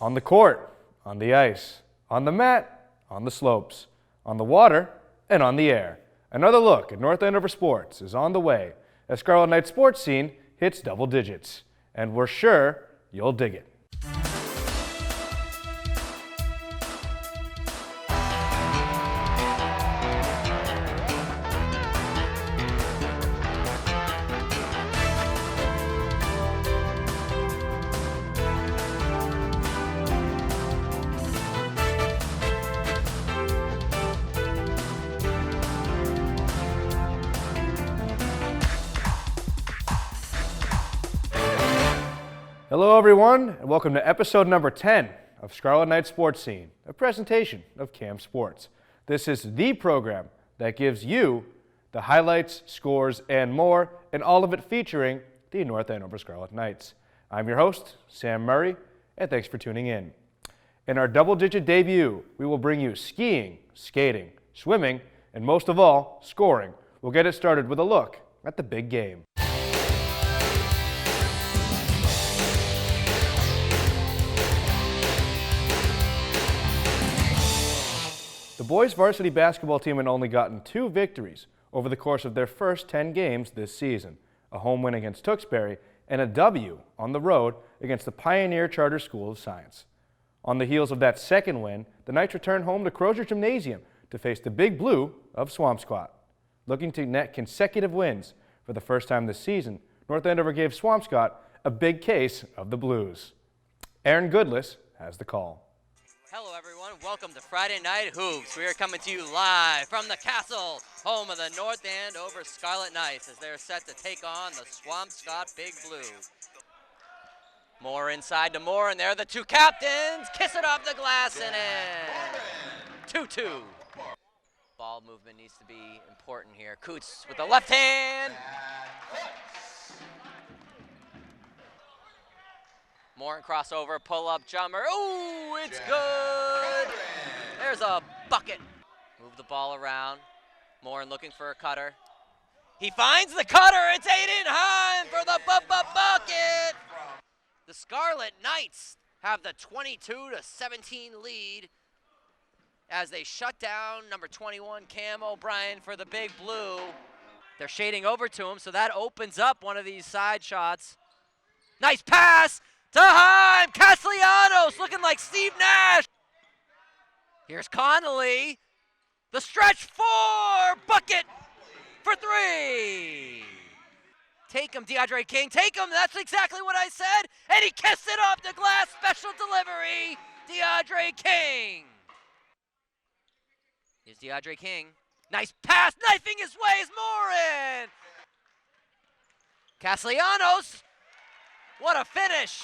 On the court, on the ice, on the mat, on the slopes, on the water, and on the air. Another look at North Andover sports is on the way as Scarlet Knights SportScene hits double digits. And we're sure you'll dig it. Hello everyone, and welcome to episode number 10 of Scarlet Knights SportScene, a presentation of CAM Sports. This is the program that gives you the highlights, scores, and more, and all of it featuring the North Andover Scarlet Knights. I'm your host, Sam Murray, and thanks for tuning in. In our double-digit debut, we will bring you skiing, skating, swimming, and most of all, scoring. We'll get it started with a look at the big game. The boys varsity basketball team had only gotten 2 victories over the course of their first 10 games this season, a home win against Tewksbury and a W on the road against the Pioneer Charter School of Science. On the heels of that second win, the Knights returned home to Crozier Gymnasium to face the Big Blue of Swampscott. Looking to net consecutive wins for the first time this season, North Andover gave Swampscott a big case of the Blues. Aaron Goodless has the call. Hello everyone, welcome to Friday Night Hoops. We are coming to you live from the castle, home of the North Andover Scarlet Knights, as they're set to take on the Swampscott Big Blue. Moore inside to Moore, and there are the 2 captains. Kiss it off the glass and in. 2-2. Ball movement needs to be important here. Coots with the left hand. Moore and crossover, pull-up jumper. Ooh, it's good. There's a bucket. Move the ball around. Moore looking for a cutter. He finds the cutter. It's Aiden Heim for the bucket. The Scarlet Knights have the 22-17 lead as they shut down number 21, Cam O'Brien, for the Big Blue. They're shading over to him, so that opens up one of these side shots. Nice pass to Heim. Castellanos looking like Steve Nash. Here's Connolly. The stretch 4. Bucket for 3. Take him, DeAndre King. Take him. That's exactly what I said. And he kissed it off the glass. Special delivery. DeAndre King. Here's DeAndre King. Nice pass. Knifing his way is Morin. Castellanos. What a finish.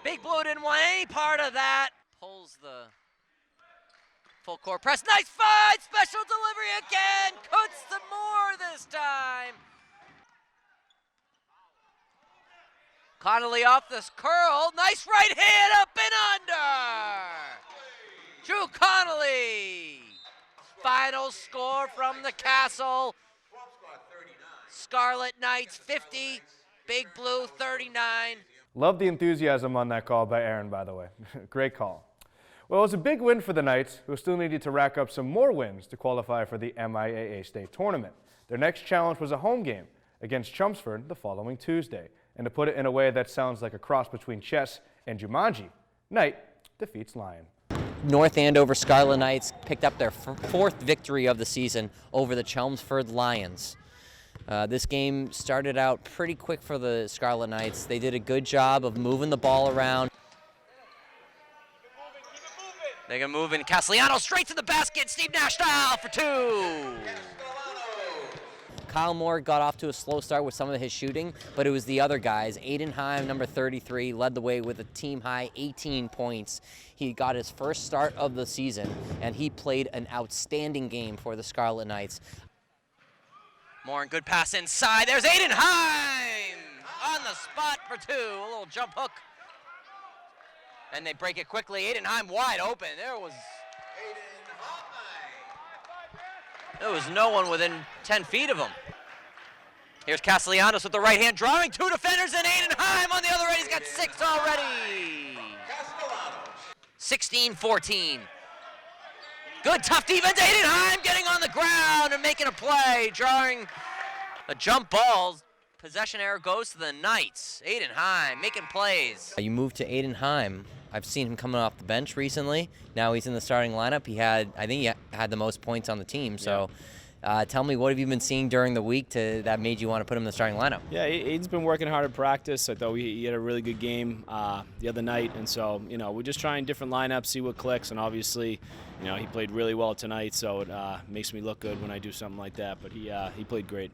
Big Blue didn't want any part of that. Pulls the full court press. Nice fight. Special delivery again. Cuts to Moore this time. Connolly off this curl. Nice right hand up and under. Drew Connolly. Final score from the castle. Scarlet Knights 50. Big Blue 39. Love the enthusiasm on that call by Aaron, by the way. Great call. Well, it was a big win for the Knights, who still needed to rack up some more wins to qualify for the MIAA State Tournament. Their next challenge was a home game against Chelmsford the following Tuesday. And to put it in a way that sounds like a cross between chess and Jumanji, Knight defeats Lion. North Andover Scarlet Knights picked up their 4th victory of the season over the Chelmsford Lions. This game started out pretty quick for the Scarlet Knights. They did a good job of moving the ball around. They can move in. Castellanos straight to the basket. Steve Nash style for 2. Kyle Moore got off to a slow start with some of his shooting, but it was the other guys. Aiden Heim, number 33, led the way with a team-high 18 points. He got his first start of the season, and he played an outstanding game for the Scarlet Knights. Moore, good pass inside. There's Aiden Heim on the spot for 2. A little jump hook. And they break it quickly. Aiden Heim wide open. There was no one within 10 feet of him. Here's Castellanos with the right hand, drawing 2 defenders, and Aiden Heim on the other end. He's got 6 already. 16-14. Good, tough defense. Aidenheim getting on the ground and making a play, drawing a jump ball. Possession error goes to the Knights. Aidenheim making plays. You move to Aidenheim. I've seen him coming off the bench recently. Now he's in the starting lineup. I think he had the most points on the team. So tell me, what have you been seeing during the week that made you want to put him in the starting lineup? Yeah, Aiden's been working hard at practice. I thought he had a really good game the other night. And so, we're just trying different lineups, see what clicks. And obviously, he played really well tonight. So it makes me look good when I do something like that. But he played great.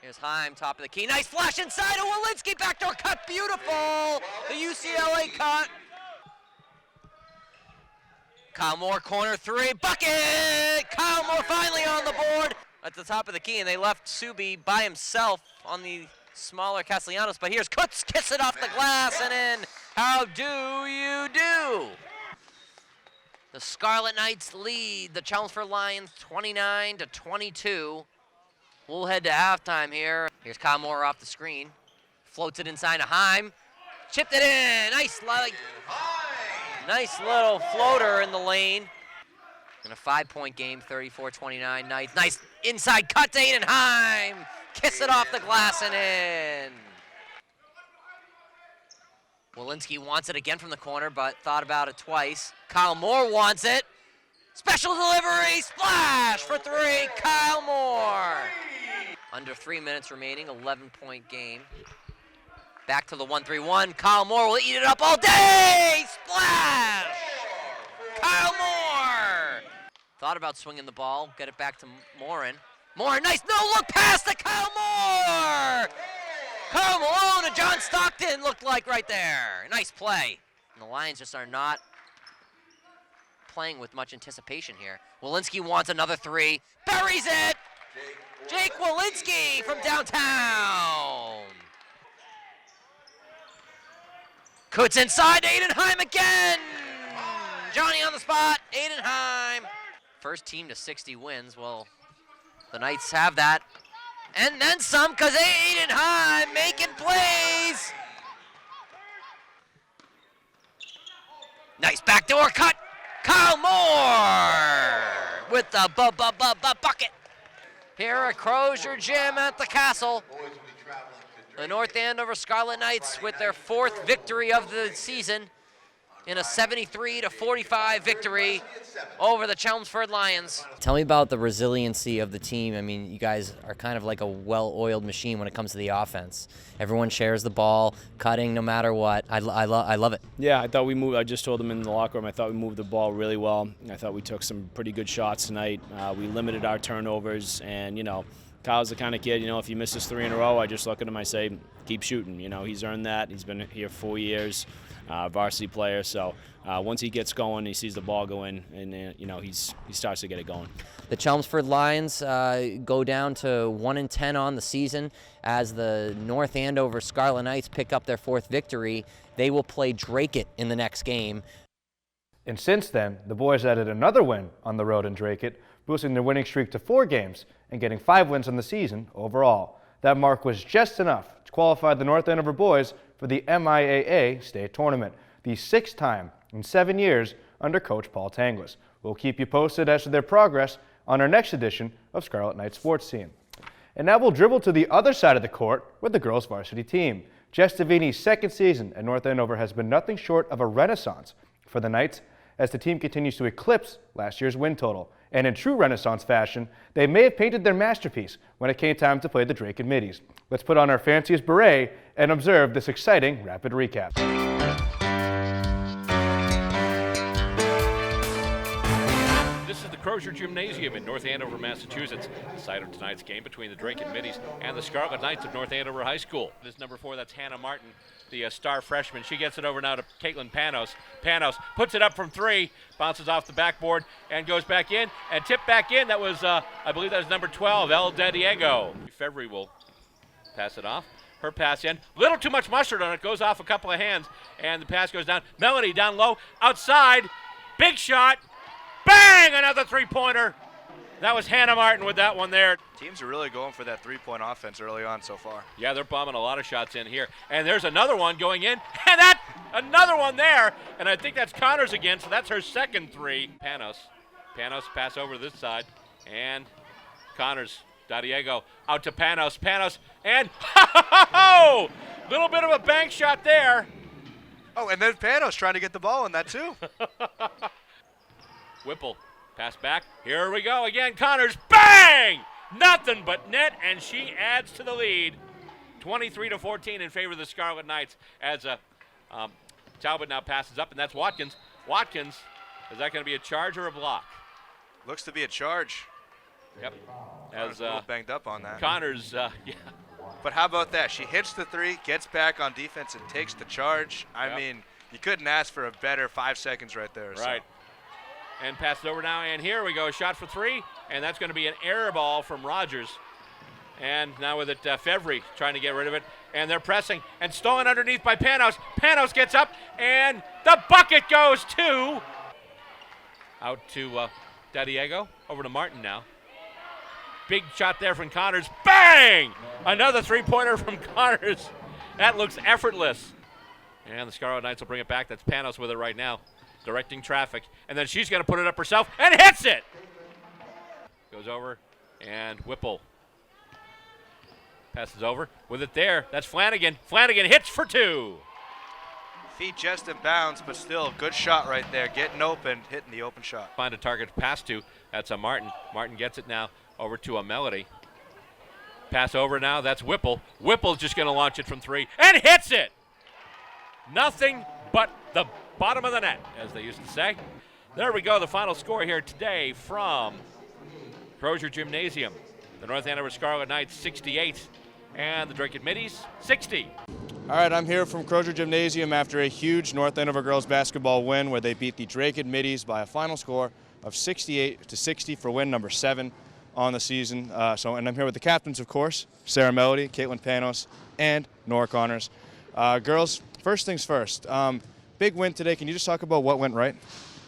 Here's Heim, top of the key. Nice flash inside. Walensky, backdoor cut. Beautiful. The UCLA cut. Kyle Moore, corner three. Bucket! Kyle Moore finally on the board. At the top of the key, and they left Subi by himself on the smaller Castellanos. But here's Kutz, kiss it off the glass and in. How do you do? The Scarlet Knights lead the Chelmsford Lions 29-22. We'll head to halftime here. Here's Kyle Moore off the screen. Floats it inside to Heim. Chipped it in. Nice little floater in the lane. In a 5-point game, 34-29 Knights. Nice inside cut to Aidenheim. Kiss it off the glass and in. Walensky wants it again from the corner, but thought about it twice. Kyle Moore wants it. Special delivery, splash for three, Kyle Moore. Under 3 minutes remaining, 11-point game. Back to the 1-3-1. Kyle Moore will eat it up all day. Splash! Kyle Moore! Thought about swinging the ball. Get it back to Morin. Moore, nice no-look pass to Kyle Moore! Kyle Malone and John Stockton looked like right there. Nice play. And the Lions just are not playing with much anticipation here. Walensky wants another three. Buries it! Jake Walensky from downtown. Kutz inside, Aidenheim again! Johnny on the spot, Aidenheim. First team to 60 wins. Well, the Knights have that. And then some, because Aidenheim making plays. Nice backdoor cut. Kyle Moore with the bucket. Here at Crozier Gym at the Castle. The North Andover Scarlet Knights with their 4th victory of the season in a 73-45 victory over the Chelmsford Lions. Tell me about the resiliency of the team. I mean, you guys are kind of like a well-oiled machine when it comes to the offense. Everyone shares the ball, cutting no matter what. I love it. Yeah, I thought we moved. I just told them in the locker room, I thought we moved the ball really well. I thought we took some pretty good shots tonight. We limited our turnovers, and, Kyle's the kind of kid, if he misses 3 in a row, I just look at him, I say, keep shooting. He's earned that. He's been here 4 years, varsity player. So once he gets going, he sees the ball go in, and, he starts to get it going. The Chelmsford Lions go down to 1-10 on the season. As the North Andover Scarlet Knights pick up their 4th victory, they will play Drake-It in the next game. And since then, the boys added another win on the road in Drake-It, boosting their winning streak to 4 games and getting 5 wins on the season overall. That mark was just enough to qualify the North Andover boys for the MIAA State Tournament, the 6th time in 7 years under Coach Paul Tanglis. We'll keep you posted as to their progress on our next edition of Scarlet Knights SportScene. And now we'll dribble to the other side of the court with the girls' varsity team. Jess Davini's 2nd season at North Andover has been nothing short of a renaissance for the Knights as the team continues to eclipse last year's win total. And in true Renaissance fashion, they may have painted their masterpiece when it came time to play the Drake and Middies. Let's put on our fanciest beret and observe this exciting rapid recap. This is the Crozier Gymnasium in North Andover, Massachusetts, the site of tonight's game between the Drake and Middies and the Scarlet Knights of North Andover High School. This number 4, that's Hannah Martin, the star freshman. She gets it over now to Caitlin Panos. Panos puts it up from 3, bounces off the backboard and goes back in and tipped back in. That was, I believe that was number 12, El De Diego. February will pass it off. Her pass in, little too much mustard on it, goes off a couple of hands, and the pass goes down. Melanie down low, outside, big shot, bang, another 3-pointer. That was Hannah Martin with that one there. Teams are really going for that 3-point offense early on so far. Yeah, they're bombing a lot of shots in here. And there's another one going in, and that Another one there, and I think that's Connors again, so that's her second three. Panos pass over to this side, and Connors, Diego out to Panos, and ho! Little bit of a bank shot there. Oh, and then Panos trying to get the ball in that too. Whipple, pass back. Here we go again. Connors, bang! Nothing but net, and she adds to the lead. 23-14 in favor of the Scarlet Knights as Talbot now passes up, and that's Watkins. Watkins, is that going to be a charge or a block? Looks to be a charge. Yep. As a little banged up on that. Connors, yeah. But how about that? She hits the three, gets back on defense, and takes the charge. I mean, you couldn't ask for a better 5 seconds right there. Right. So. And pass it over now, and here we go. Shot for three, and that's going to be an air ball from Rogers. And now with it, Fevry trying to get rid of it. And they're pressing, and stolen underneath by Panos. Panos gets up, and the bucket goes to out to Diego. Over to Martin now. Big shot there from Connors. Bang! Another three-pointer from Connors. That looks effortless. And the Scarlet Knights will bring it back. That's Panos with it right now, directing traffic. And then she's going to put it up herself and hits it. Goes over, and Whipple passes over with it there. That's Flanagan. Flanagan hits for two. Feet just in bounds, but still good shot right there. Getting open, hitting the open shot. Find a target to pass to. That's a Martin. Martin gets it now over to a Melody. Pass over now. That's Whipple. Whipple's just going to launch it from three and hits it. Nothing but the bottom of the net, as they used to say. There we go. The final score here today from Crozier Gymnasium. The North Andover Scarlet Knights 68 and the Drake Middies 60. All right, I'm here from Crozier Gymnasium after a huge North Andover girls basketball win where they beat the Drake Middies by a final score of 68-60 for win number 7 on the season. And I'm here with the captains, of course, Sarah Melody, Caitlin Panos, and Nora Connors. Girls, first things first. Big win today. Can you just talk about what went right?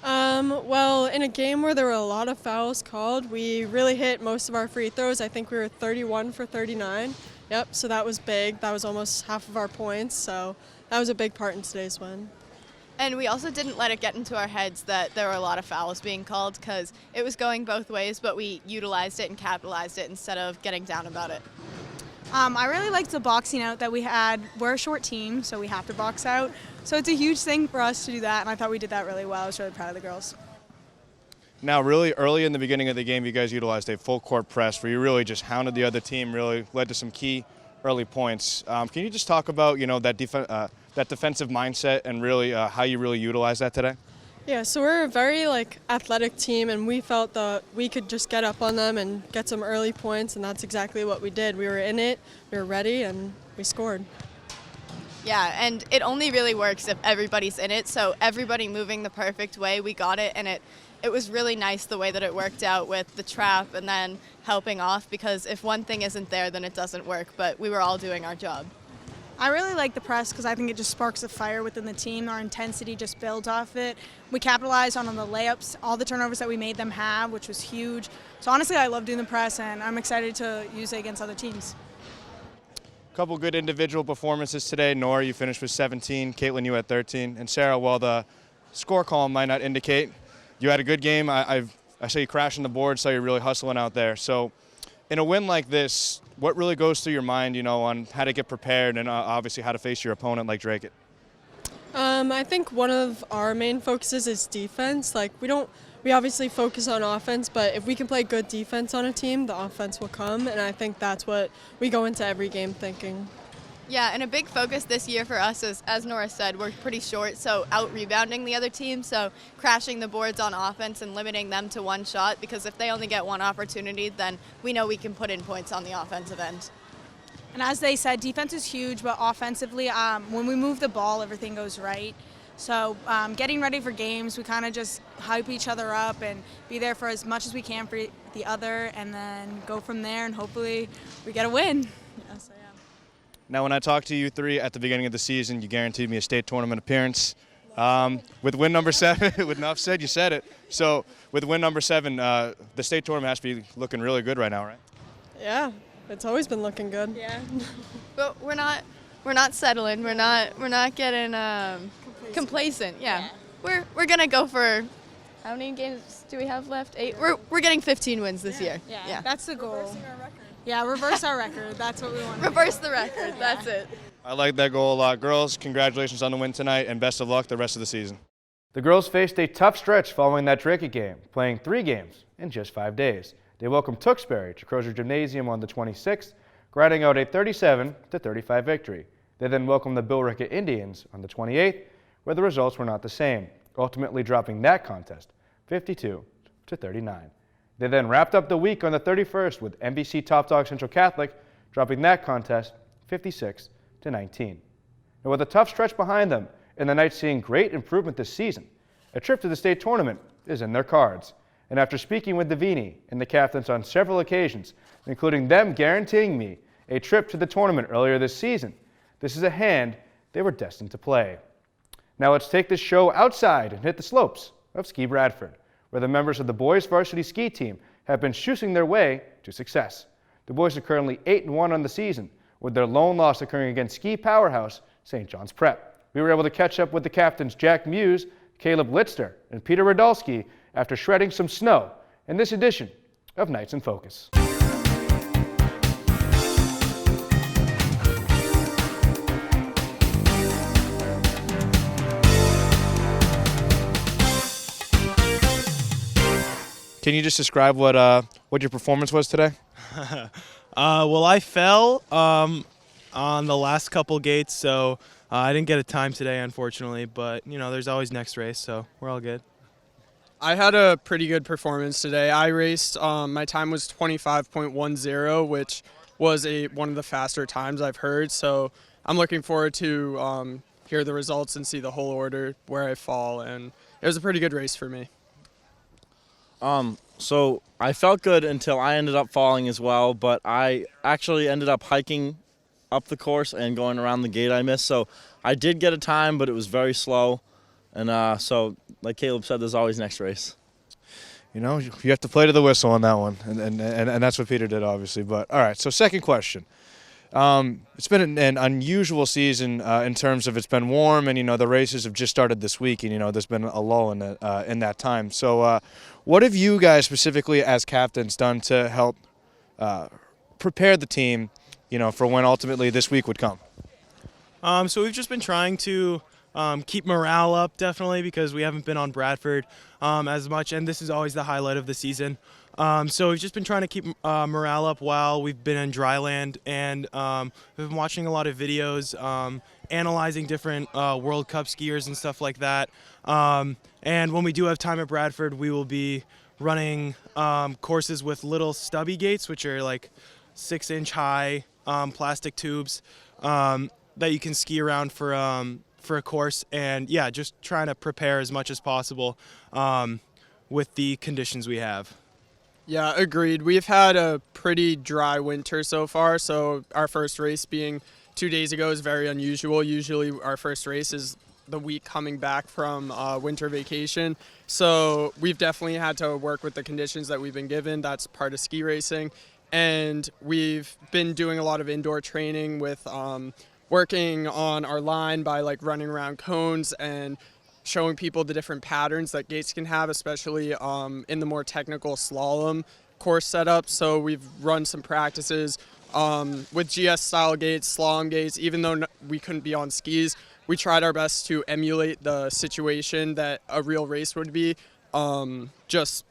Well, in a game where there were a lot of fouls called, we really hit most of our free throws. I think we were 31 for 39. Yep, so that was big. That was almost half of our points, so that was a big part in today's win. And we also didn't let it get into our heads that there were a lot of fouls being called because it was going both ways, but we utilized it and capitalized it instead of getting down about it. I really liked the boxing out that we had. We're a short team, so we have to box out. So it's a huge thing for us to do that, and I thought we did that really well. I was really proud of the girls. Now, really early in the beginning of the game, you guys utilized a full court press where you really just hounded the other team, really led to some key early points. Can you just talk about, that defensive mindset and really how you really utilized that today? Yeah, so we're a very athletic team, and we felt that we could just get up on them and get some early points, and that's exactly what we did. We were in it, we were ready, and we scored. Yeah, and it only really works if everybody's in it, so everybody moving the perfect way, we got it, and it was really nice the way that it worked out with the trap and then helping off, because if one thing isn't there, then it doesn't work, but we were all doing our job. I really like the press because I think it just sparks a fire within the team. Our intensity just builds off it. We capitalized on the layups, all the turnovers that we made them have, which was huge. So honestly, I love doing the press, and I'm excited to use it against other teams. Couple good individual performances today. Nora, you finished with 17. Caitlin, you had 13. And Sarah, while the score column might not indicate, you had a good game. I saw you crashing the board, saw you really hustling out there. So in a win like this, what really goes through your mind, on how to get prepared and obviously how to face your opponent like Drake? I think one of our main focuses is defense. We obviously focus on offense, but if we can play good defense on a team, the offense will come, and I think that's what we go into every game thinking. Yeah, and a big focus this year for us is, as Nora said, we're pretty short, so out-rebounding the other team, so crashing the boards on offense and limiting them to one shot, because if they only get one opportunity, then we know we can put in points on the offensive end. And as they said, defense is huge, but offensively, when we move the ball, everything goes right. So getting ready for games, we kind of just hype each other up and be there for as much as we can for the other, and then go from there, and hopefully we get a win. Yes, I am. Now, when I talked to you three at the beginning of the season, you guaranteed me a state tournament appearance. With win number 7, with enough said, you said it. So with win number 7, the state tournament has to be looking really good right now, right? Yeah, it's always been looking good. Yeah, but we're not settling. We're not getting Complacent, yeah. We're gonna go for, how many games do we have left? 8. We're getting 15 wins this year. Yeah, that's the goal. Yeah, reverse our record. That's what we want. Reverse the record. That's it. I like that goal a lot. Girls, congratulations on the win tonight, and best of luck the rest of the season. The girls faced a tough stretch following that Drake game, playing 3 games in just 5 days. They welcomed Tewksbury to Crozier Gymnasium on the 26th, grinding out a 37-35 victory. They then welcomed the Billerica Indians on the 28th, where the results were not the same, ultimately dropping that contest 52-39. They then wrapped up the week on the 31st with NBC top dog Central Catholic, dropping that contest 56-19. And with a tough stretch behind them, and the Knights seeing great improvement this season, a trip to the state tournament is in their cards. And after speaking with Davini and the captains on several occasions, including them guaranteeing me a trip to the tournament earlier this season, this is a hand they were destined to play. Now let's take this show outside and hit the slopes of Ski Bradford, where the members of the boys varsity ski team have been choosing their way to success. The boys are currently 8-1 on the season, with their lone loss occurring against ski powerhouse St. John's Prep. We were able to catch up with the captains Jack Muse, Caleb Litzter, and Peter Radulski after shredding some snow in this edition of Knights in Focus. Can you just describe what your performance was today? Well, I fell on the last couple gates, so I didn't get a time today, unfortunately. But, you know, there's always next race, so we're all good. I had a pretty good performance today. I raced, my time was 25.10, which was one of the faster times I've heard. So I'm looking forward to hear the results and see the whole order, where I fall. And it was a pretty good race for me. So I felt good until I ended up falling as well, but I actually ended up hiking up the course and going around the gate I missed. So I did get a time, but it was very slow. And so, like Caleb said, there's always next race. You know, you have to play to the whistle on that one, and that's what Peter did, obviously. But all right, so second question. It's been an unusual season in terms of it's been warm, and the races have just started this week, and there's been a lull in that time. So, what have you guys specifically as captains done to help prepare the team, for when ultimately this week would come? So we've just been trying to keep morale up, definitely, because we haven't been on Bradford as much, and this is always the highlight of the season. So we've just been trying to keep morale up while we've been in Dryland, and we've been watching a lot of videos, analyzing different World Cup skiers and stuff like that. And when we do have time at Bradford, we will be running courses with little stubby gates, which are like 6-inch high plastic tubes that you can ski around for a course. And yeah, just trying to prepare as much as possible with the conditions we have. Yeah, agreed. We've had a pretty dry winter so far, so our first race being 2 days ago is very unusual. Usually our first race is the week coming back from winter vacation. So we've definitely had to work with the conditions that we've been given. That's part of ski racing. And we've been doing a lot of indoor training with working on our line by running around cones and showing people the different patterns that gates can have, especially in the more technical slalom course setup. So we've run some practices with GS-style gates, slalom gates. Even though we couldn't be on skis, we tried our best to emulate the situation that a real race would be, just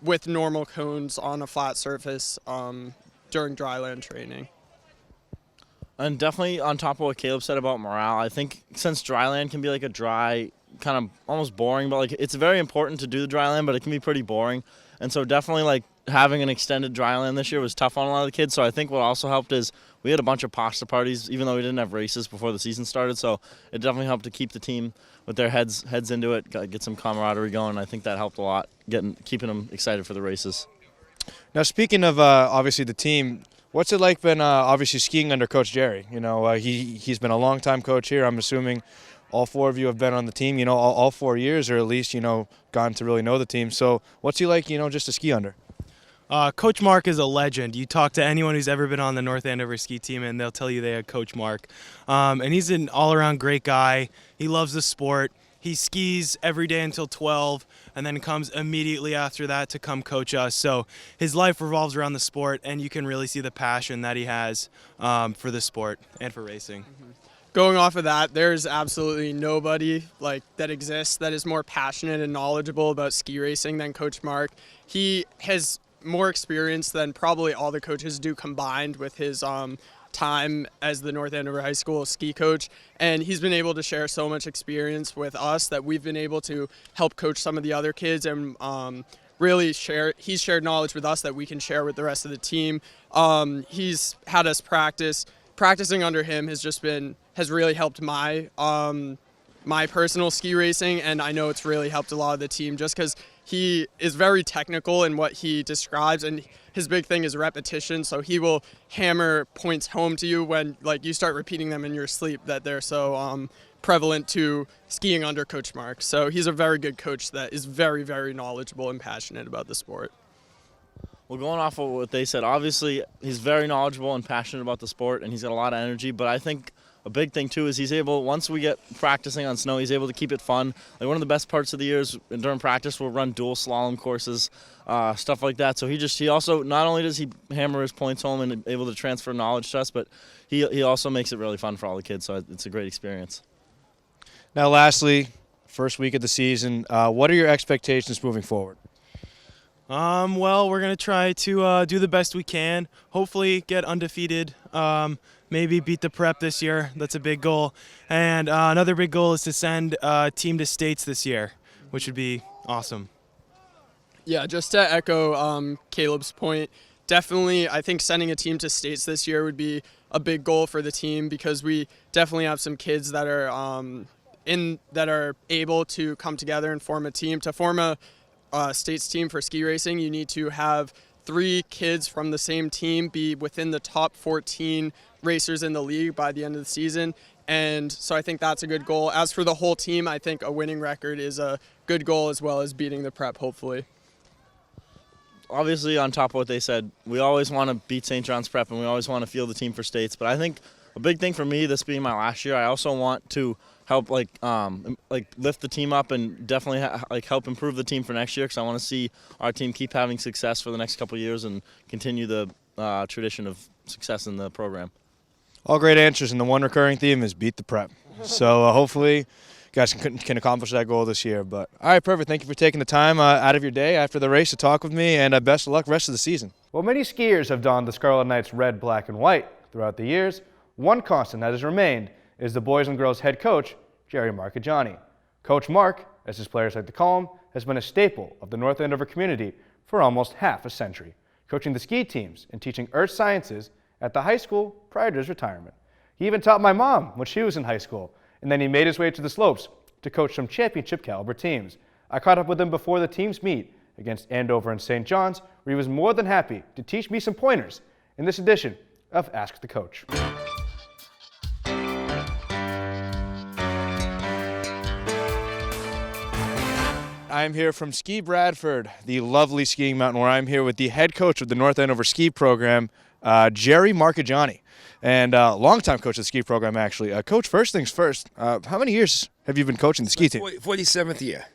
with normal cones on a flat surface during dryland training. And definitely on top of what Caleb said about morale, I think since dryland can be like a dry, kind of almost boring, but it's very important to do the dryland, but it can be pretty boring. And so definitely having an extended dryland this year was tough on a lot of the kids. So I think what also helped is we had a bunch of pasta parties, even though we didn't have races before the season started. So it definitely helped to keep the team with their heads into it, get some camaraderie going. I think that helped a lot, keeping them excited for the races. Now, speaking of obviously the team, what's it like been obviously skiing under Coach Jerry? He's been a long-time coach here. I'm assuming all 4 of you have been on the team, all 4 years, or at least, gotten to really know the team. So what's he like, just to ski under? Coach Mark is a legend. You talk to anyone who's ever been on the North Andover ski team, and they'll tell you they had Coach Mark. And he's an all-around great guy. He loves the sport. he skis every day until 12 and then comes immediately after that to come coach us. So his life revolves around the sport, and you can really see the passion that he has for the sport and for racing. Going off of that, there's absolutely nobody that exists that is more passionate and knowledgeable about ski racing than Coach Mark. He has more experience than probably all the coaches do combined with his time as the North Andover High School ski coach, and he's been able to share so much experience with us that we've been able to help coach some of the other kids and he's shared knowledge with us that we can share with the rest of the team. He's had us practicing under him has really helped my personal ski racing, and I know it's really helped a lot of the team just because he is very technical in what he describes, and his big thing is repetition. So he will hammer points home to you when you start repeating them in your sleep, that they're so prevalent to skiing under Coach Mark. So he's a very good coach that is very, very knowledgeable and passionate about the sport. Well, going off of what they said, obviously he's very knowledgeable and passionate about the sport, and he's got a lot of energy. But I think a big thing too is he's able, once we get practicing on snow, he's able to keep it fun. Like one of the best parts of the year is during practice we'll run dual slalom courses, stuff like that. So he also, not only does he hammer his points home and able to transfer knowledge to us, but he also makes it really fun for all the kids. So it's a great experience. Now, lastly, first week of the season, what are your expectations moving forward? Well, we're going to try to do the best we can, hopefully get undefeated, maybe beat the prep this year. That's a big goal. And another big goal is to send a team to states this year, which would be awesome. Yeah, just to echo Caleb's point, definitely I think sending a team to states this year would be a big goal for the team because we definitely have some kids that are able to come together and form a team. To form a states team for ski racing, you need to have 3 kids from the same team be within the top 14 racers in the league by the end of the season. And so I think that's a good goal. As for the whole team, I think a winning record is a good goal as well as beating the prep, hopefully. Obviously, on top of what they said, we always want to beat St. John's Prep and we always want to field the team for states. But I think a big thing for me, this being my last year, I also want to help lift the team up and definitely help improve the team for next year because I want to see our team keep having success for the next couple of years and continue the tradition of success in the program. All great answers, and the one recurring theme is beat the prep. So hopefully you guys can accomplish that goal this year. But all right, perfect. Thank you for taking the time out of your day after the race to talk with me, and best of luck rest of the season. While many skiers have donned the Scarlet Knights red, black, and white throughout the years, one constant that has remained is the boys and girls head coach, Jerry Marchigiani. Coach Mark, as his players like to call him, has been a staple of the North Andover community for almost half a century, coaching the ski teams and teaching earth sciences at the high school prior to his retirement. He even taught my mom when she was in high school, and then he made his way to the slopes to coach some championship caliber teams. I caught up with him before the teams meet against Andover and St. John's, where he was more than happy to teach me some pointers in this edition of Ask the Coach. I'm here from Ski Bradford, the lovely skiing mountain, where I'm here with the head coach of the North Andover ski program, Jerry Marchigiani, and longtime coach of the ski program, actually. Coach, first things first, how many years have you been coaching the ski team? 47th year.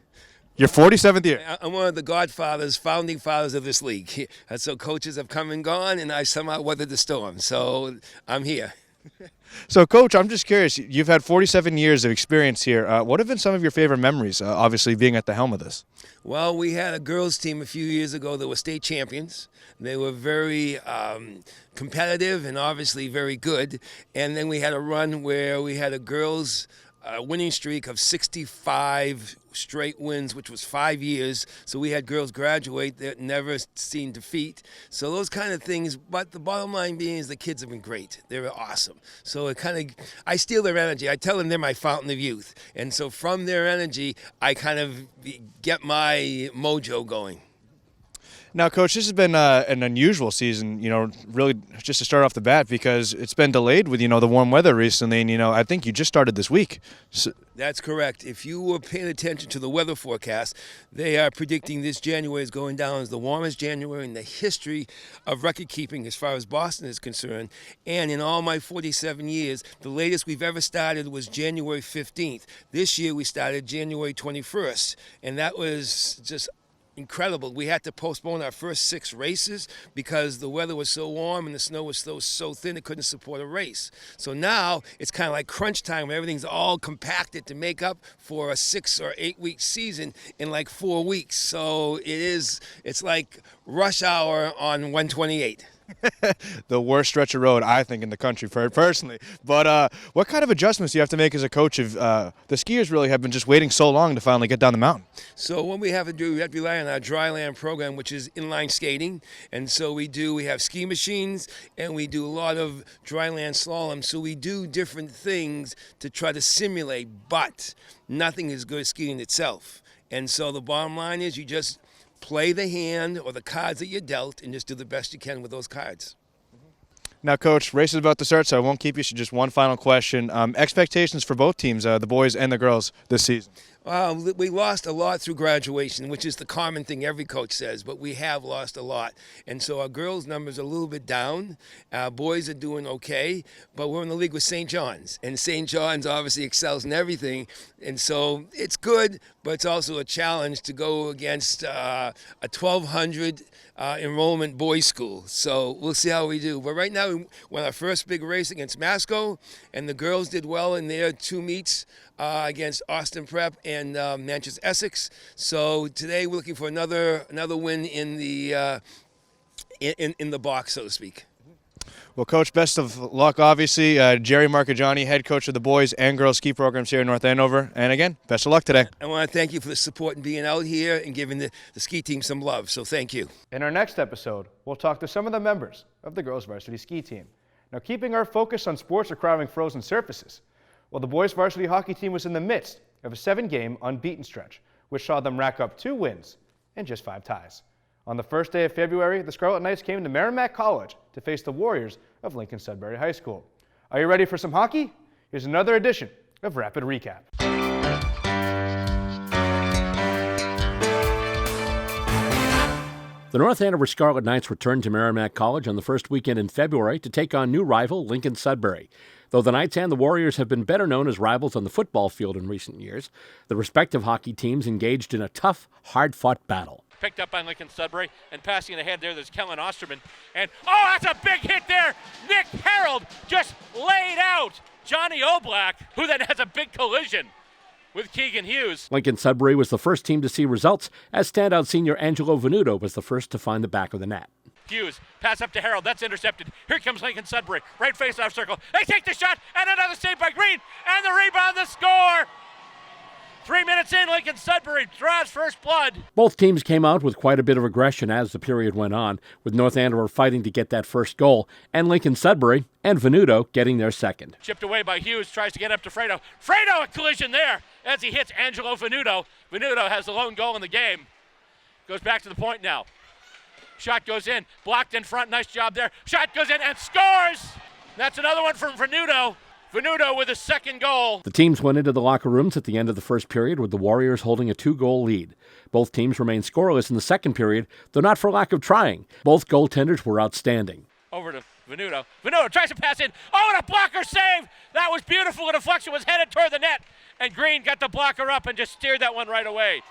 Your 47th year? I'm one of the godfathers, founding fathers of this league. So coaches have come and gone, and I somehow weathered the storm. So I'm here. So, Coach, I'm just curious. You've had 47 years of experience here. What have been some of your favorite memories, obviously, being at the helm of this? Well, we had a girls' team a few years ago that were state champions. They were very competitive and obviously very good. And then we had a run where we had a girls' winning streak of 65 straight wins, which was 5 years. So we had girls graduate that never seen defeat. So those kind of things. But the bottom line being is the kids have been great. They were awesome. So I steal their energy. I tell them they're my fountain of youth. And so from their energy, I kind of get my mojo going. Now, Coach, this has been an unusual season, really just to start off the bat, because it's been delayed with, the warm weather recently, and, I think you just started this week. So That's correct. If you were paying attention to the weather forecast, they are predicting this January is going down as the warmest January in the history of record keeping as far as Boston is concerned. And in all my 47 years, the latest we've ever started was January 15th. This year we started January 21st, and that was just incredible. We had to postpone our first 6 races because the weather was so warm and the snow was so thin it couldn't support a race. So now it's kind of like crunch time where everything's all compacted to make up for a 6 or 8 week season in like 4 weeks. So it's like rush hour on 128. The worst stretch of road, I think, in the country, personally. But what kind of adjustments do you have to make as a coach if the skiers really have been just waiting so long to finally get down the mountain? So what we have to do, we have to rely on our dryland program, which is inline skating. And so we have ski machines, and we do a lot of dryland slalom. So we do different things to try to simulate, but nothing is good as skiing itself. And so the bottom line is you just play the hand or the cards that you're dealt and just do the best you can with those cards. Now, Coach, race is about to start, so I won't keep you. So just one final question. Expectations for both teams, the boys and the girls, this season? We lost a lot through graduation, which is the common thing every coach says, but we have lost a lot. And so our girls' numbers are a little bit down. Our boys are doing okay, but we're in the league with St. John's. And St. John's obviously excels in everything. And so it's good, but it's also a challenge to go against a 1,200 enrollment boys' school. So we'll see how we do. But right now, we won our first big race against Masco, and the girls did well in their 2 meets against Austin Prep and Manchester Essex. So today we're looking for another win in the in the box, so to speak. Well, Coach, best of luck, obviously. Jerry Marcagiani, head coach of the boys and girls ski programs here in North Andover. And again, best of luck today. I want to thank you for the support and being out here and giving the ski team some love. So thank you. In our next episode, we'll talk to some of the members of the girls varsity ski team. Now, keeping our focus on sports requiring frozen surfaces, well, the boys varsity hockey team was in the midst of a 7-game unbeaten stretch, which saw them rack up 2 wins and just 5 ties. On the first day of February, the Scarlet Knights came to Merrimack College to face the Warriors of Lincoln Sudbury High School. Are you ready for some hockey? Here's another edition of Rapid Recap. The North Andover Scarlet Knights returned to Merrimack College on the first weekend in February to take on new rival Lincoln Sudbury. Though the Knights and the Warriors have been better known as rivals on the football field in recent years, the respective hockey teams engaged in a tough, hard-fought battle. Picked up by Lincoln Sudbury and passing it ahead there's Kellen Osterman. And, oh, that's a big hit there. Nick Harold just laid out Johnny Oblak, who then has a big collision with Keegan Hughes. Lincoln Sudbury was the first team to see results, as standout senior Angelo Venuto was the first to find the back of the net. Hughes, pass up to Harold, that's intercepted. Here comes Lincoln Sudbury, right face-off circle. They take the shot, and another save by Green, and the rebound, the score! 3 minutes in, Lincoln Sudbury draws first blood. Both teams came out with quite a bit of aggression as the period went on, with North Andover fighting to get that first goal, and Lincoln Sudbury and Venuto getting their second. Chipped away by Hughes, tries to get up to Fredo. Fredo, a collision there as he hits Angelo Venuto. Venuto has the lone goal in the game. Goes back to the point now. Shot goes in, blocked in front, nice job there. Shot goes in and scores! That's another one from Venuto. Venuto with a second goal. The teams went into the locker rooms at the end of the first period with the Warriors holding a 2-goal lead. Both teams remained scoreless in the second period, though not for lack of trying. Both goaltenders were outstanding. Over to Venuto. Venuto tries to pass in. Oh, and a blocker save! That was beautiful. The deflection was headed toward the net. And Green got the blocker up and just steered that one right away.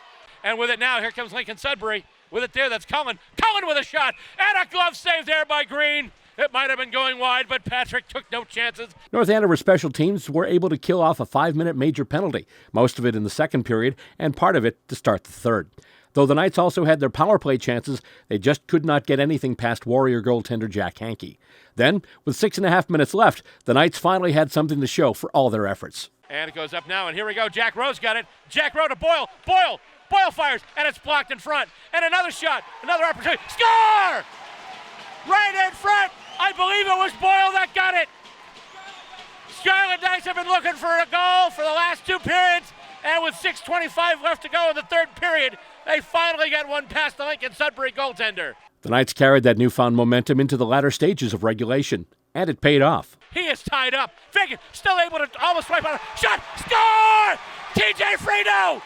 And with it now, here comes Lincoln Sudbury. With it there, that's Cullen. Cullen with a shot. And a glove save there by Green. It might have been going wide, but Patrick took no chances. North Andover special teams were able to kill off a 5-minute major penalty, most of it in the second period and part of it to start the third. Though the Knights also had their power play chances, they just could not get anything past Warrior goaltender Jack Hankey. Then, with 6.5 minutes left, the Knights finally had something to show for all their efforts. And it goes up now, and here we go. Jack Rowe's got it. Jack Rowe to Boyle. Boyle fires, and it's blocked in front. And another shot, another opportunity. Score! Right in front. I believe it was Boyle that got it. Scarlet Knights have been looking for a goal for the last 2 periods, and with 6:25 left to go in the third period, They finally get one past the Lincoln Sudbury goaltender. The Knights carried that newfound momentum into the latter stages of regulation, and it paid off. He is tied up. Fagan still able to almost swipe out. Shot! Score! TJ Frito!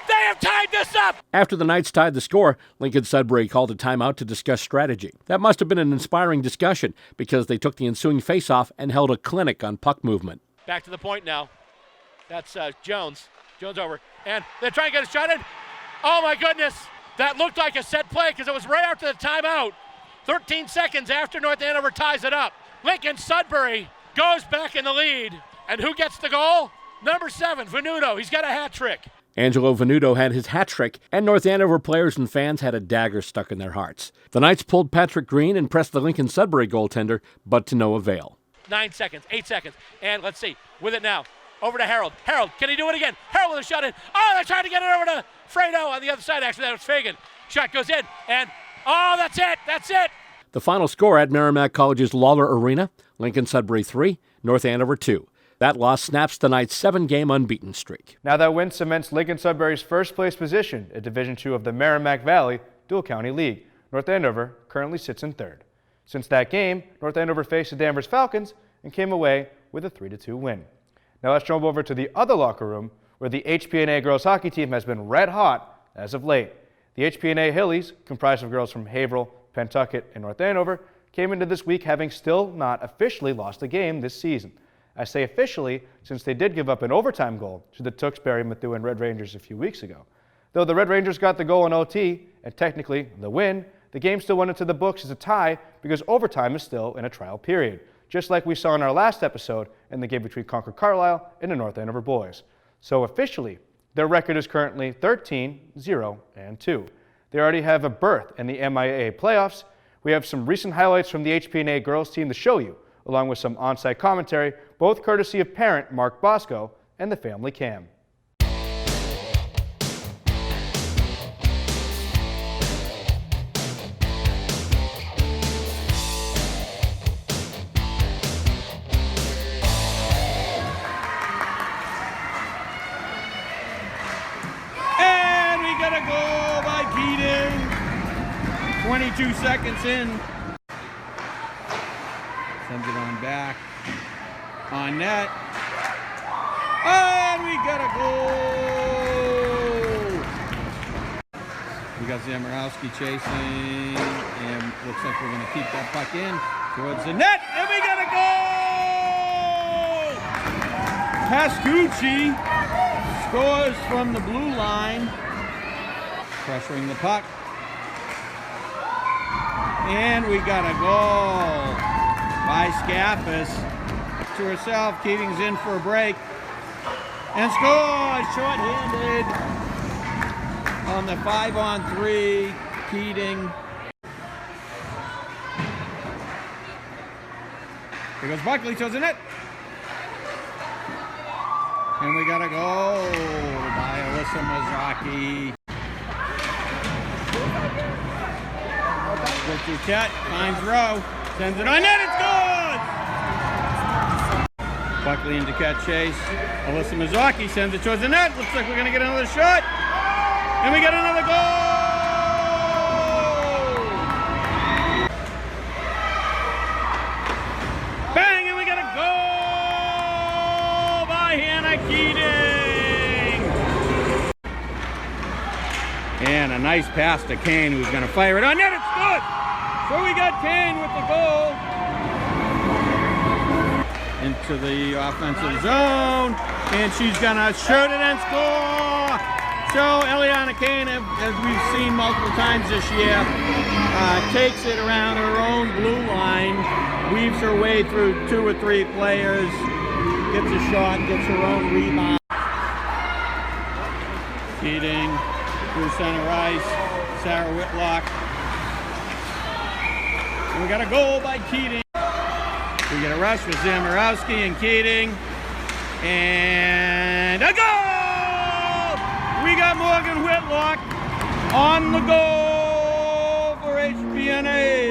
They have tied this up! After the Knights tied the score, Lincoln Sudbury called a timeout to discuss strategy. That must have been an inspiring discussion because they took the ensuing faceoff and held a clinic on puck movement. Back to the point now. That's Jones. Jones over. And they're trying to get a shot in. Oh my goodness! That looked like a set play because it was right after the timeout. 13 seconds after North Andover ties it up. Lincoln Sudbury goes back in the lead. And who gets the goal? Number 7, Venuto. He's got a hat trick. Angelo Venuto had his hat trick, and North Andover players and fans had a dagger stuck in their hearts. The Knights pulled Patrick Green and pressed the Lincoln Sudbury goaltender, but to no avail. 9 seconds, 8 seconds, and let's see, with it now, over to Harold. Harold, can he do it again? Harold with a shot in. Oh, they're trying to get it over to Fredo on the other side. Actually, that was Fagan. Shot goes in, and oh, that's it. The final score at Merrimack College's Lawler Arena, Lincoln Sudbury 3, North Andover 2. That loss snaps the Knights' 7-game unbeaten streak. Now that win cements Lincoln Sudbury's first-place position at Division II of the Merrimack Valley Dual County League. North Andover currently sits in third. Since that game, North Andover faced the Danvers Falcons and came away with a 3-2 win. Now let's jump over to the other locker room where the HPNA girls hockey team has been red hot as of late. The HPNA Hillies, comprised of girls from Haverhill, Pentucket, and North Andover, came into this week having still not officially lost a game this season. I say officially since they did give up an overtime goal to the Tewksbury-Methuen Red Rangers a few weeks ago. Though the Red Rangers got the goal in OT, and technically the win, the game still went into the books as a tie because overtime is still in a trial period, just like we saw in our last episode in the game between Concord Carlisle and the North Andover boys. So officially, their record is currently 13-0-2. They already have a berth in the MIAA playoffs. We have some recent highlights from the HPNA girls team to show you, along with some on-site commentary, both courtesy of parent Mark Bosco and the family cam. And we got a goal by Keating. 22 seconds in. Sends it on back. On net. And we got a goal! We got Zamorowski chasing, and looks like we're going to keep that puck in towards the net, and we got a goal! Pascucci scores from the blue line, pressuring the puck. And we got a goal by Scaffis. To herself, Keating's in for a break. And scores, short-handed on the 5-on-3, Keating. Here goes Buckley towards the net. And we got a goal by Alyssa Mazzocchi. Duquette finds Rowe, sends it on net, it's good! Buckley and Duquette chase. Alyssa Mazzocchi sends it towards the net. Looks like we're going to get another shot. And we get another goal! Bang! And we got a goal by Hannah Keating! And a nice pass to Kane, who's going to fire it on net. It's good! So we got Kane with the goal. Into the offensive zone, and she's gonna shoot it and score. So Eliana Kane, as we've seen multiple times this year, takes it around her own blue line, weaves her way through 2 or 3 players, gets a shot, gets her own rebound. Keating through center ice, Sarah Whitlock. And we got a goal by Keating. We get a rush with Zamorowski and Keating. And a goal! We got Morgan Whitlock on the goal for HPNA.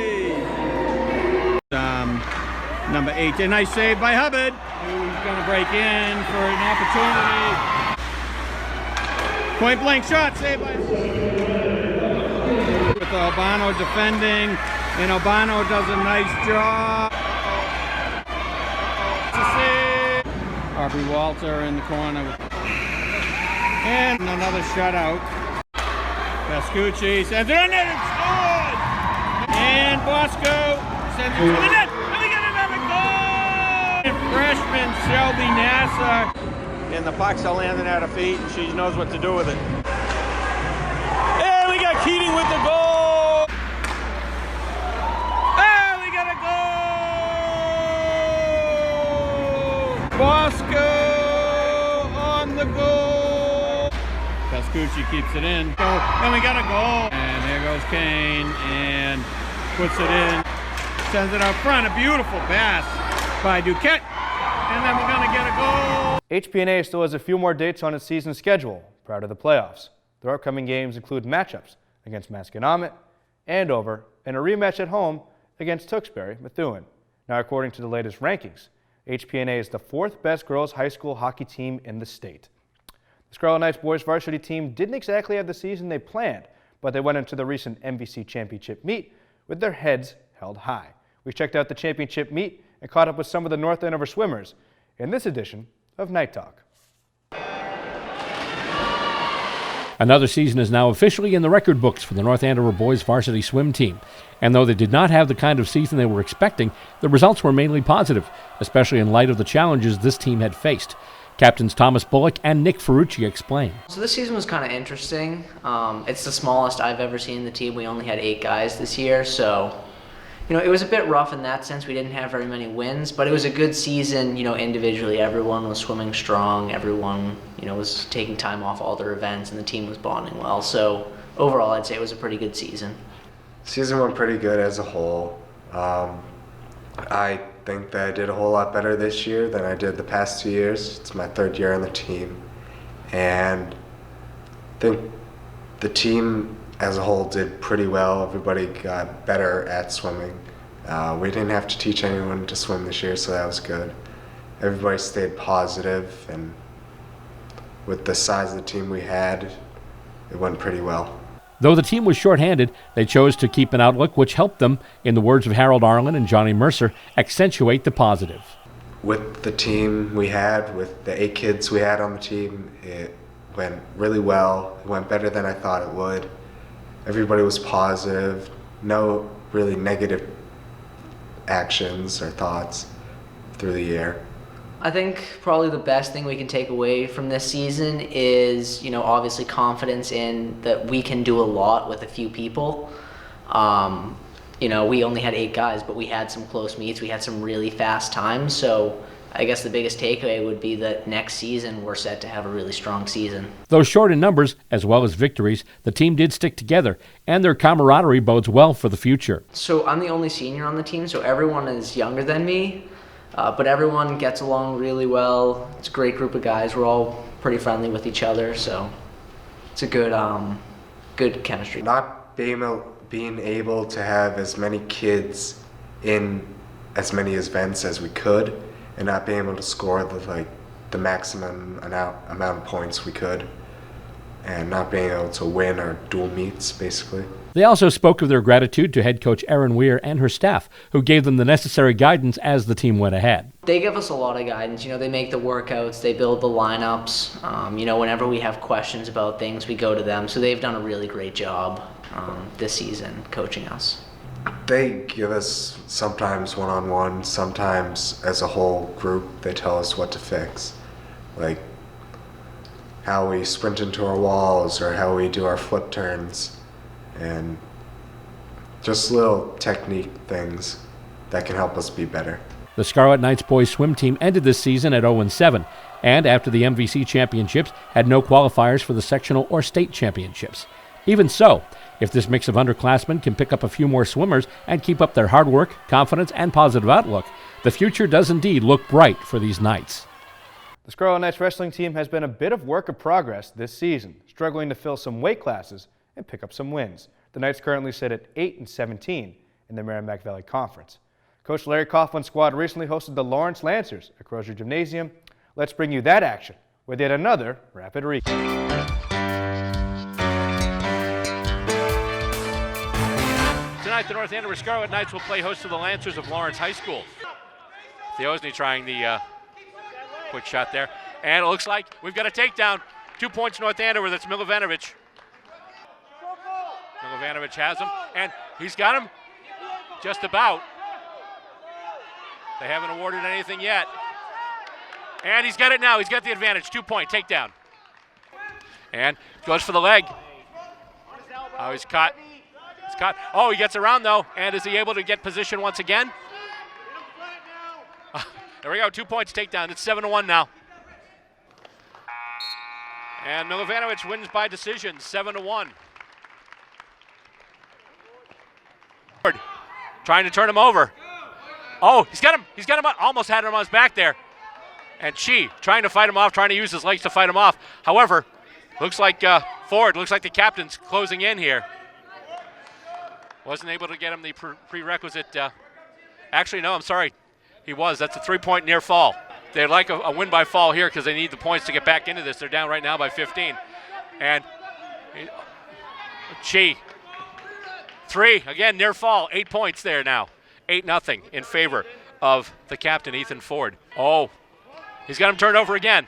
Number 8, a nice save by Hubbard, who's going to break in for an opportunity. Point blank shot, saved by... With Albano defending, and Albano does a nice job. Aubrey Walter in the corner. And another shutout. Pascucci sends it on net and scores! And Bosco sends it to the net, and we get another goal! And freshman Shelby Nasser. And the pucks are landing at her feet, and she knows what to do with it. And we got Keating with the goal! And we got a goal! Bosco on the goal! Pascucci keeps it in. And we got a goal. And there goes Kane and puts it in. Sends it out front. A beautiful pass by Duquette. And then we're going to get a goal. HPNA still has a few more dates on its season schedule prior to the playoffs. Their upcoming games include matchups against Masconomet, Andover, and a rematch at home against Tewksbury-Methuen. Now, according to the latest rankings, HPNA is the 4th best girls high school hockey team in the state. The Scarlet Knights boys varsity team didn't exactly have the season they planned, but they went into the recent MVC championship meet with their heads held high. We checked out the championship meet and caught up with some of the North Andover swimmers in this edition of Night Talk. Another season is now officially in the record books for the North Andover boys varsity swim team. And though they did not have the kind of season they were expecting, the results were mainly positive, especially in light of the challenges this team had faced. Captains Thomas Bullock and Nick Ferrucci explain. So this season was kind of interesting. It's the smallest I've ever seen the team. We only had 8 guys this year, so it was a bit rough in that sense. We didn't have very many wins, but it was a good season. Individually, everyone was swimming strong. Everyone, was taking time off all their events, and the team was bonding well. So overall, I'd say it was a pretty good season. Season went pretty good as a whole. I think that I did a whole lot better this year than I did the past 2 years. It's my 3rd year on the team, and I think the team as a whole did pretty well. Everybody got better at swimming. We didn't have to teach anyone to swim this year, so that was good. Everybody stayed positive, and with the size of the team we had, it went pretty well. Though the team was shorthanded, they chose to keep an outlook which helped them, in the words of Harold Arlen and Johnny Mercer, accentuate the positive. With the team we had, with the 8 kids we had on the team, it went really well. It went better than I thought it would. Everybody was positive, no really negative actions or thoughts through the year. I think probably the best thing we can take away from this season is, obviously confidence in that we can do a lot with a few people. We only had 8 guys, but we had some close meets. We had some really fast times. So I guess the biggest takeaway would be that next season we're set to have a really strong season. Though short in numbers, as well as victories, the team did stick together, and their camaraderie bodes well for the future. So I'm the only senior on the team, so everyone is younger than me. But everyone gets along really well. It's a great group of guys. We're all pretty friendly with each other, so it's a good chemistry. Not being able to have as many kids in as many events as we could, and not being able to score the maximum amount of points we could, and not being able to win our dual meets, basically. They also spoke of their gratitude to head coach Erin Weir and her staff, who gave them the necessary guidance as the team went ahead. They give us a lot of guidance. They make the workouts, they build the lineups. Whenever we have questions about things, we go to them. So they've done a really great job this season coaching us. They give us sometimes one-on-one, sometimes as a whole group. They tell us what to fix, like how we sprint into our walls or how we do our flip turns, and just little technique things that can help us be better. The Scarlet Knights boys swim team ended this season at 0-7, and after the MVC championships, had no qualifiers for the sectional or state championships. Even so, if this mix of underclassmen can pick up a few more swimmers and keep up their hard work, confidence, and positive outlook, the future does indeed look bright for these Knights. The Scarlet Knights wrestling team has been a bit of work of progress this season, struggling to fill some weight classes and pick up some wins. The Knights currently sit at 8-17 in the Merrimack Valley Conference. Coach Larry Coughlin's squad recently hosted the Lawrence Lancers at Crozier Gymnasium. Let's bring you that action with yet another Rapid Recap. tonight, the North Andover Scarlet Knights will play host to the Lancers of Lawrence High School. Theosny trying the quick shot there. And it looks like we've got a takedown. 2 points North Andover, that's Milovanovic. Milovanovic has him, and he's got him just about. They haven't awarded anything yet. And he's got it now, he's got the advantage, 2 point takedown. And goes for the leg. Oh, he's caught. He's caught. Oh, he gets around though, and is he able to get position once again? There we go, 2 points takedown, it's 7-1 now. And Milovanovic wins by decision, 7-1. Trying to turn him over. Oh, he's got him, almost had him on his back there. And Chi trying to fight him off, trying to use his legs to fight him off. However, looks like Ford, looks like the captain's closing in here. Wasn't able to get him the prerequisite, actually no, I'm sorry, he was. That's a 3-point near fall. They'd like a win by fall here because they need the points to get back into this. They're down right now by 15. And Chi, 3, again, near fall, 8 points there now. 8-0 in favor of the captain, Ethan Ford. Oh, he's got him turned over again.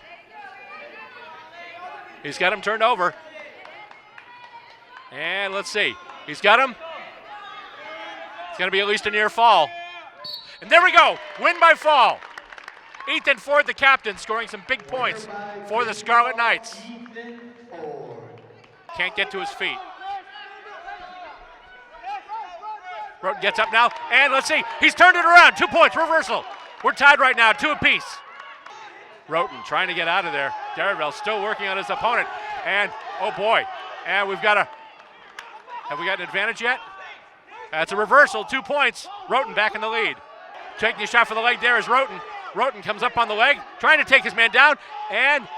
He's got him turned over. And let's see, he's got him. It's gonna be at least a near fall. And there we go, win by fall. Ethan Ford, the captain, scoring some big points for the Scarlet Knights. Can't get to his feet. Roten gets up now, and let's see, he's turned it around, 2 points, reversal. We're tied right now, 2 apiece. Roten trying to get out of there. Darabell still working on his opponent, and oh boy, and have we got an advantage yet? That's a reversal, 2 points. Roten back in the lead. Taking a shot for the leg there is Roten. Roten comes up on the leg, trying to take his man down, and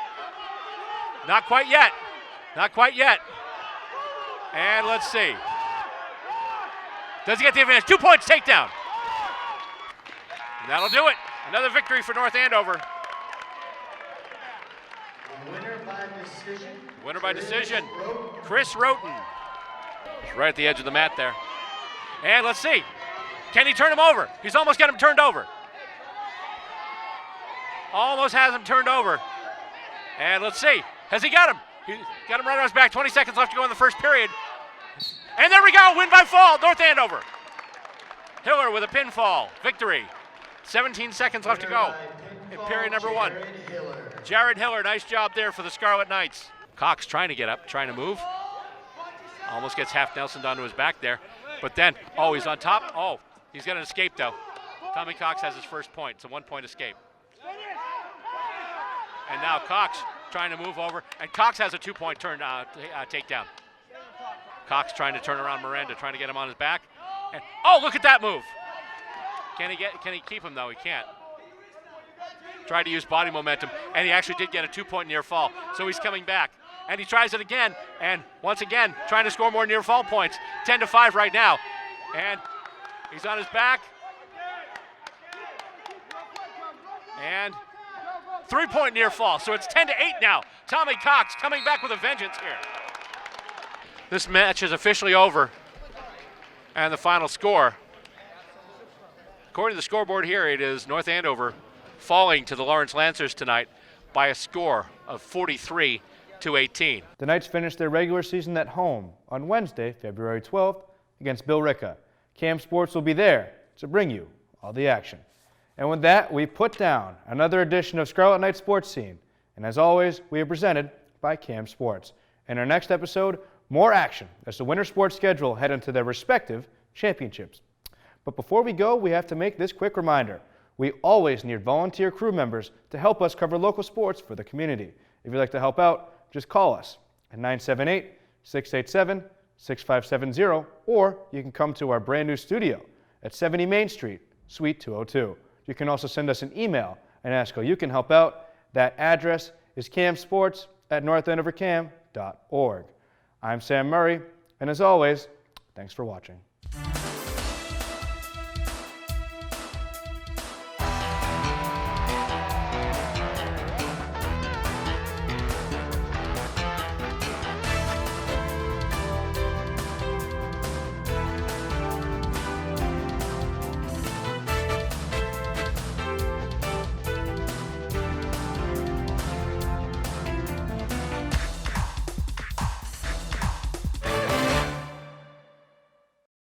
not quite yet. Not quite yet. And let's see. Does he get the advantage? 2 points, takedown. And that'll do it. Another victory for North Andover. Winner by decision, Chris Roten. He's right at the edge of the mat there. And let's see. Can he turn him over? He's almost got him turned over. Almost has him turned over. And let's see. Has he got him? He got him right on his back. 20 seconds left to go in the first period. And there we go. Win by fall. North Andover. Hiller with a pinfall. Victory. 17 seconds left to go in period number 1. Jared Hiller, nice job there for the Scarlet Knights. Cox trying to get up, trying to move. Almost gets half Nelson down to his back there. But then, oh, he's on top. Oh, he's got an escape though. Tommy Cox has his first point. It's a 1-point escape. And now Cox trying to move over. And Cox has a 2-point turn takedown. Cox trying to turn around Miranda, trying to get him on his back. And oh, look at that move. Can he keep him though? He can't. Tried to use body momentum, and he actually did get a 2-point near fall. So he's coming back. And he tries it again, and once again, trying to score more near fall points. 10-5 right now. And he's on his back. And 3-point near fall, so it's 10-8 now. Tommy Cox coming back with a vengeance here. This match is officially over. And the final score, according to the scoreboard here, it is North Andover falling to the Lawrence Lancers tonight by a score of 43-18. The Knights finished their regular season at home on Wednesday, February 12th, against Bill Ricca. Cam Sports will be there to bring you all the action. And with that, we put down another edition of Scarlet Knights SportScene. And as always, we are presented by Cam Sports. In our next episode, more action as the winter sports schedule head into their respective championships. But before we go, we have to make this quick reminder. We always need volunteer crew members to help us cover local sports for the community. If you'd like to help out, just call us at 978-687-6570, or you can come to our brand new studio at 70 Main Street, Suite 202. You can also send us an email and ask how you can help out. That address is camsports@northandovercam.org. I'm Sam Murray, and as always, thanks for watching.